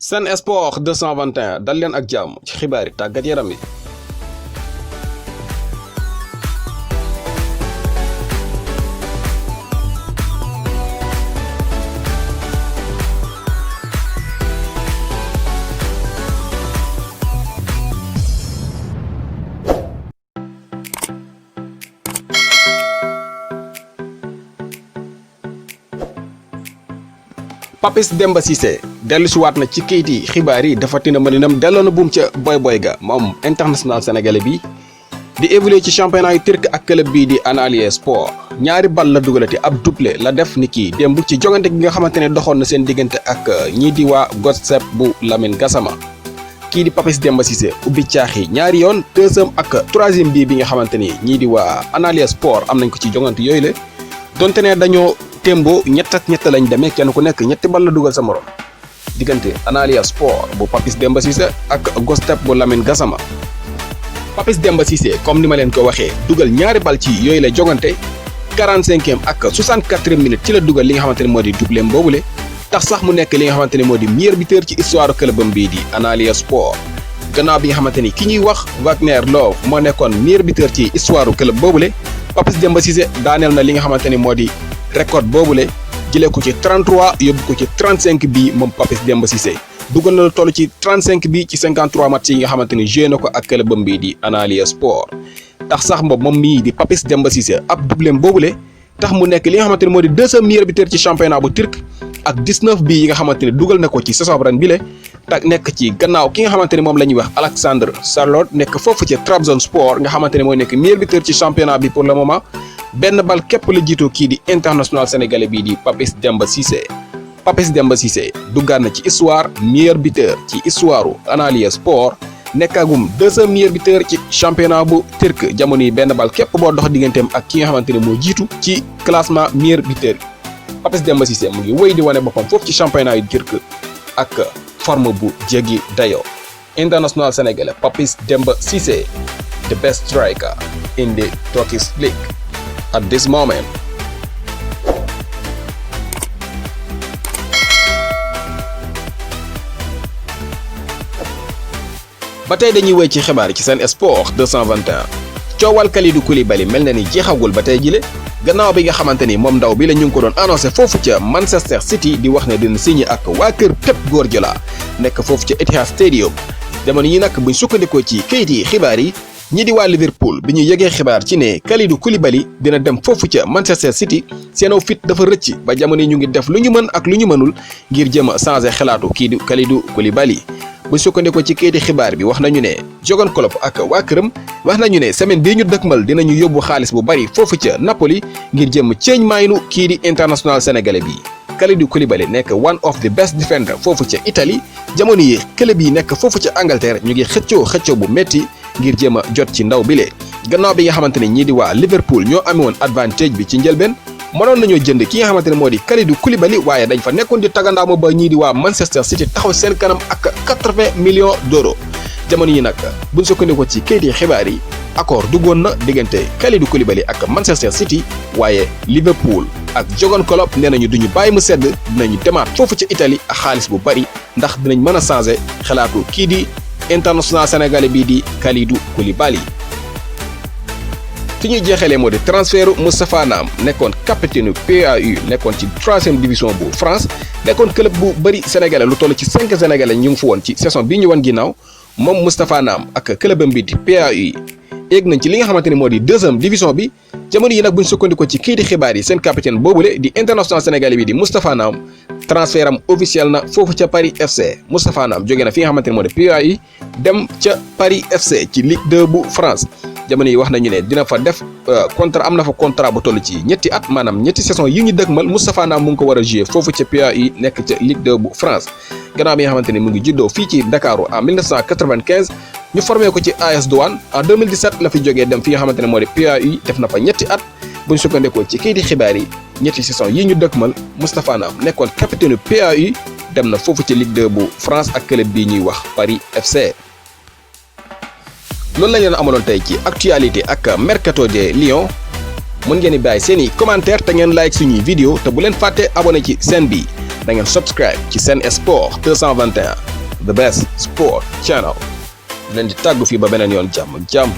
Sen Sport 221 dal leen ak jàmm ci xibaari tàggat yaram yi. Papis Demba Cissé dellusiwaat na ci kayit yi xibaar yi dafa tina mëninam delloo na buum ca boy ga moom international sénégalais bi di évoluer ci championnat yu turc ak club bii di Antalya Sport. ñaari bal la dugalati ab doublé la def ni kii démb ci jongante gi nga xamante ne doxoon na seen diggante ak ñii di waa Godset bu Lamine Gassama. kii di Papis Demba Cissé ubbi caaxi ñaari yoon deuxième ak troisième bii bi nga xamante ni ñii di waa Antalya Sport am nañ ko ci jongante yooyu la donte ne dañoo tembo ñett ak ñett lañ demee kenn ku nekk ñetti bal la dugal sa morom diggante Antalya Sport bu Papis Demba Cissé ak Godset bu Lamine Gassama. Papis Demba Cissé comme ni ma leen ko waxee dugal ñaari bal ci yooyu la jogante 45e ak 64e minute ci la dugal li nga xamante ne moo di doublé boobule tax sax mu nekk li nga xamante ne moo di meilleur buteur ci histoire clubam bii di Antalya Sport. gannaaw bi nga xamante ni ki ñuy wax Wagner Love moo nekkoon meilleur buteur ci histoire club boobule Papis Demba Cissé daaneel na li nga xamante ni moo di record boobule jëlee ko ci 33 yóbbu ko ci 35 bii moom Papis Demba Cissé dugal na lu toll ci 35 bii ci 53 match yi nga xamante ni joué na ko ak clubam bii di Antalya Sport. tax sax moom mii di Papis Demba Cissé ab doublém boobule tax mu nekk li nga xamante ni moo di deuxième meilleur buteur ci championnat bu turc ak 19 bii yi nga xamante ni dugal na ko ci saison ren bile tak nekk ci gannaaw ki nga xamante ni moom la ñuy wax Alexandre Sørloth nekk foofu ci Trabzonspor nga xamante ni mooy nekk meilleur buteur ci championnat bi pour le moment. benn bal képp la jiitoo kii di international sénégalais bii di Papis Demba Cissé. Papis Demba Cissé duggaat na ci histoire meilleur buteur ci histoire Antalya Sport nekkagum deuxième meilleur buteur ci championnat bu turc jamono yi benn bal képp boo dox digganteem ak ki nga xamante ne moo jiitu ci classement meilleur buteur yi. Papis Demba Cissé mu ngi wéy di wane boppam foofu ci championnat yu turc ak forme bu jéggi dayoo. international sénégalais Papis Demba Cissé the best striker in the Turkish league at this moment. ba tey dañuy wéy ci xibaar ci Sen Sport 221 coowal Kalidou Koulibaly mel na ni jeexagul ba tey jile gannaaw bi nga xamante ni moom ndaw bi la ñu ngi ko doon annoncé foofu ca Manchester City di wax ne dina signé ak waa kër Pep Guardiola nekk foofu ca Etihad Stadium. jamono yi nag buñ sukkandikoo ci kayit yi xibaar yi ñi di waa Liverpool bi ñu yëgee xibaar ci ne Kalidou Koulibaly dina dem foofu ca Manchester City seenaw fit dafa rëcc ba jamono yi ñu ngi def lu ñu mën ak lu ñu mënul ngir jëm a changé xalaatu kii di Kalidou Koulibaly. bu sukkandikoo ci kayiti xibaar bi wax nañu ne Jürgen Klopp ak waa këram wax nañu ne semaine bii ñu dëkkmal dinañu yóbbu xaalis bu bari foofu ca Napoli ngir jëm ceeñ maaynu kii di international sénégalais bi. Kalidou Koulibaly nekk one of the best defender foofu ca Italie jamono yi club yi nekk foofu ca Angleterre ñu ngi xëccoo bu metti ngir jéem a jot ci ndaw bile. gannaaw bi nga xamante ne ñii di waa Liverpool ñoo amee woon advantage bi ci njëlbeen mënoon nañoo jënd ki nga xamante ne moo di Kalidou Koulibaly waaye dañ fa nekkoon di tagandaama ba ñii di waa Manchester City taxaw seen kanam ak 80 millions d'euros. jamono yi nag buñ sukkandikoo ci kayiti xibaar yi accord duggoon na diggante Kalidou Koulibaly ak Manchester City waaye Liverpool ak Jürgen Klopp nee nañu duñu bàyyi mu sedd dinañu demaat foofu ca Italie ak xaalis bu bari ndax dinañ mën a changer xalaatu kii di international sénégalais bii di Kalidou Koulibaly. fi ñuy jeexalee moo di transferu Moustapha Nam nekkoon capitaine PAU nekkoon ci 3e division bu France nekkoon club bu bëri sénégalais lu toll ci 5 sénégalais ñu ngi fa woon ci saison bii ñu wan ginnaaw moom Moustapha Nam ak clubam bi di PAU yéeg nañ ci li nga xamante ni moo di 2e division bi. jamono yi nag buñ sukkandikoo ci kii di xibaar yi seen capitaine boobule di international sénégalais bi di Moustapha Nam transfert am officiel na foofu ca Paris FC. Moustapha Nam jóge na fi nga xamante ni moo di PAU dem ca Paris FC ci Ligue 2 bu France. jamono yi wax nañu ne dina fa def contrat am na fa contrat bu toll ci ñetti at maanaam ñetti saison yi ñu dëgmal Moustapha Nam mu ngi ko war a jouer foofu ca PAU nekk ca Ligue 2 bu France. gannaaw bi nga xamante ni mu ngi juddoo fii ci Dakar en 1995 ñu formé ko ci AS Douane en 2017 la fi jógee dem fi nga xamante ne moo di PAU def na fa ñetti at bu ñu sukkandikoo ci kii di xibaar yi ñetti saison yi ñu dëgmal Moustapha Nam nekkoon capitaine PAU dem na foofu ci Ligue 2 bu France ak club bii ñuy wax Paris FC. loolu la leen amaloon tey ci actualité ak mercato de Lyon mën ngeen di bàyyi seen i commentaire te ngeen like suñuy vidéo te bu leen fàtte abonné ci chaîne bi da ngeen subscribe ci Sen Sport 221 the best sport channel leen di tàggu fii ba beneen yoon jàmm.